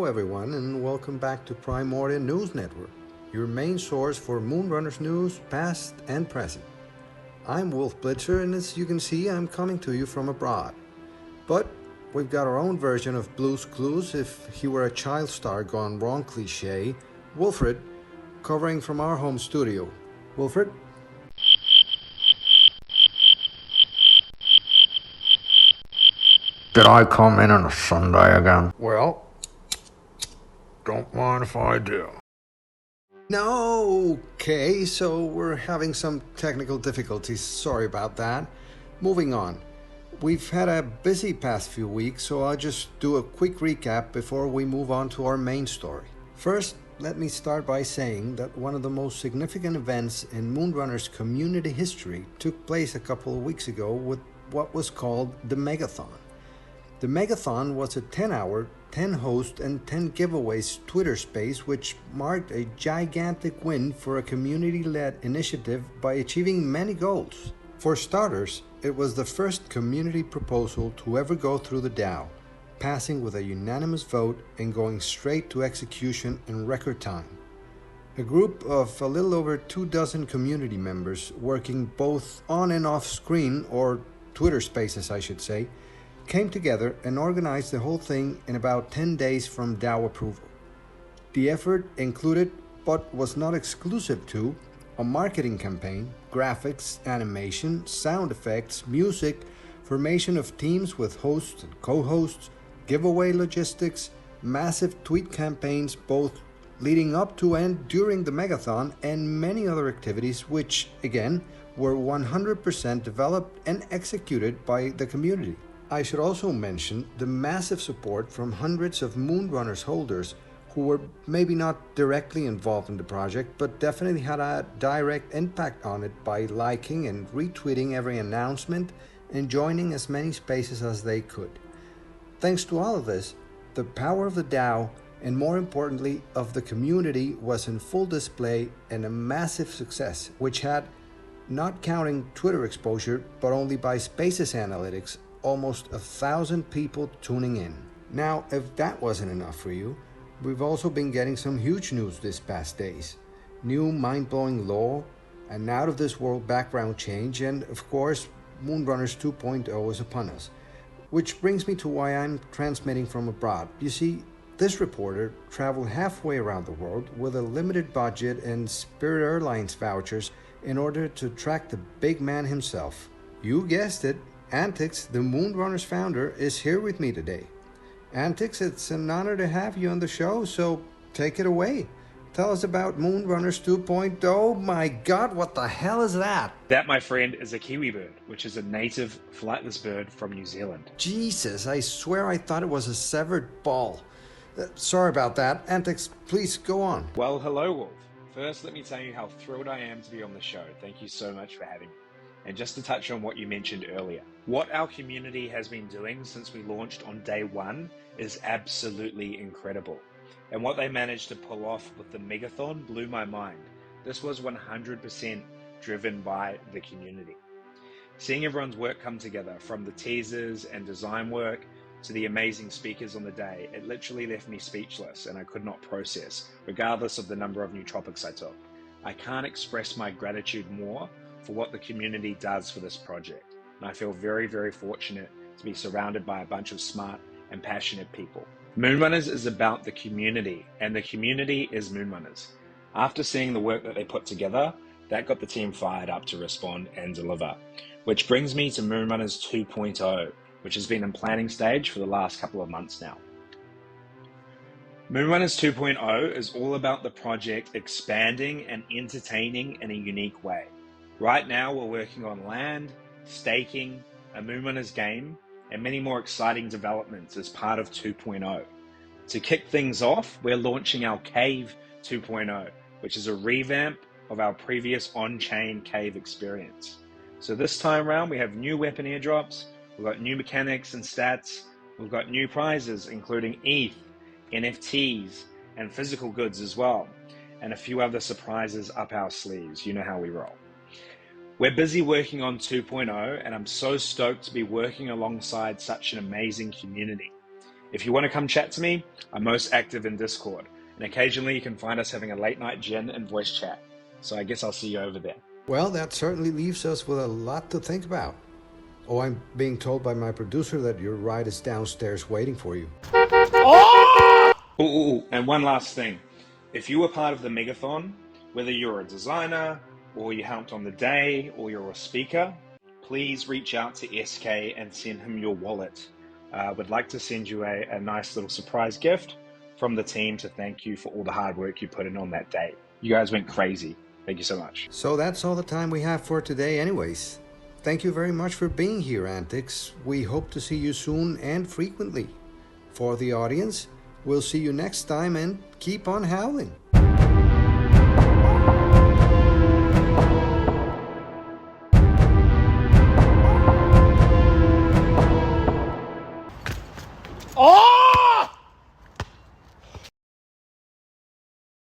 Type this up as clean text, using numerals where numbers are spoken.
everyone, and welcome back to Primordial News Network, your main source for Moonrunners news, past and present. I'm Wolf Blitzer, and as you can see, I'm coming to you from abroad. But we've got our own version of Blue's Clues, if he were a child star gone wrong cliché, Wilfred, covering from our home studio. Wilfred? Did I come in on a Sunday again? Well, Don't mind if I do. no, okay, so we're having some technical difficulties. Sorry about that. Moving on. We've had a busy past few weeks, so I'll just do a quick recap before we move on to our main story. First, let me start by saying that one of the most significant events in Moonrunners community history took place a couple of weeks ago with what was called the Megathon. The Megathon was a 10-hour, 10-host, and 10 giveaways Twitter space which marked a gigantic win for a community-led initiative by achieving many goals. For starters, it was the first community proposal to ever go through the DAO, passing with a unanimous vote and going straight to execution in record time. A group of a little over 24 community members working both on and off screen, or Twitter spaces I should say, came together and organized the whole thing in about 10 days from DAO approval. The effort included, but was not exclusive to, a marketing campaign, graphics, animation, sound effects, music, formation of teams with hosts and co-hosts, giveaway logistics, massive tweet campaigns both leading up to and during the Megathon, and many other activities which, again, were 100% developed and executed by the community. I should also mention the massive support from hundreds of Moonrunners holders who were maybe not directly involved in the project, but definitely had a direct impact on it by liking and retweeting every announcement and joining as many spaces as they could. Thanks to all of this, the power of the DAO, and more importantly of the community, was in full display and a massive success, which had, not counting Twitter exposure, but only by Spaces analytics, almost 1,000 people tuning in. Now, if that wasn't enough for you, we've also been getting some huge news this past days. New mind-blowing law, an out-of-this-world background change, and of course, Moonrunners 2.0 is upon us. Which brings me to why I'm transmitting from abroad. You see, this reporter traveled halfway around the world with a limited budget and Spirit Airlines vouchers in order to track the big man himself. You guessed it. Antix, the Moonrunners founder, is here with me today. Antix, it's an honor to have you on the show, so take it away. Tell us about Moonrunners 2.0. Oh my god, what the hell is that? That, my friend, is a kiwi bird, which is a native flightless bird from New Zealand. Jesus, I swear I thought it was a severed ball. Sorry about that. Antix, please go on. Well, hello, Wolf. First, let me tell you how thrilled I am to be on the show. Thank you so much for having me. And just to touch on what you mentioned earlier, what our community has been doing since we launched on day one is absolutely incredible. And what they managed to pull off with the Megathon blew my mind. This was 100% driven by the community. Seeing everyone's work come together, from the teasers and design work to the amazing speakers on the day, it literally left me speechless and I could not process, regardless of the number of new topics I took. I can't express my gratitude more for what the community does for this project. And I feel very, very fortunate to be surrounded by a bunch of smart and passionate people. Moonrunners is about the community, and the community is Moonrunners. After seeing the work that they put together, that got the team fired up to respond and deliver. Which brings me to Moonrunners 2.0, which has been in planning stage for the last couple of months now. Moonrunners 2.0 is all about the project expanding and entertaining in a unique way. Right now, we're working on land, staking, a Moonrunners game, and many more exciting developments as part of 2.0. To kick things off, we're launching our Cave 2.0, which is a revamp of our previous on-chain cave experience. So this time around, we have new weapon airdrops, we've got new mechanics and stats, we've got new prizes, including ETH, NFTs, and physical goods as well, and a few other surprises up our sleeves. You know how we roll. We're busy working on 2.0, and I'm so stoked to be working alongside such an amazing community. If you want to come chat to me, I'm most active in Discord, and occasionally you can find us having a late night gin and voice chat. So I guess I'll see you over there. Well, that certainly leaves us with a lot to think about. Oh, I'm being told by my producer that your ride is downstairs waiting for you. Ooh, and one last thing. If you were part of the Megathon, whether you're a designer, or you helped on the day, or you're a speaker, please reach out to SK and send him your wallet. We'd like to send you a nice little surprise gift from the team to thank you for all the hard work you put in on that day. You guys went crazy. Thank you so much. So that's all the time we have for today anyways. Thank you very much for being here, Antix. We hope to see you soon and frequently. For the audience, we'll see you next time and keep on howling. Oh!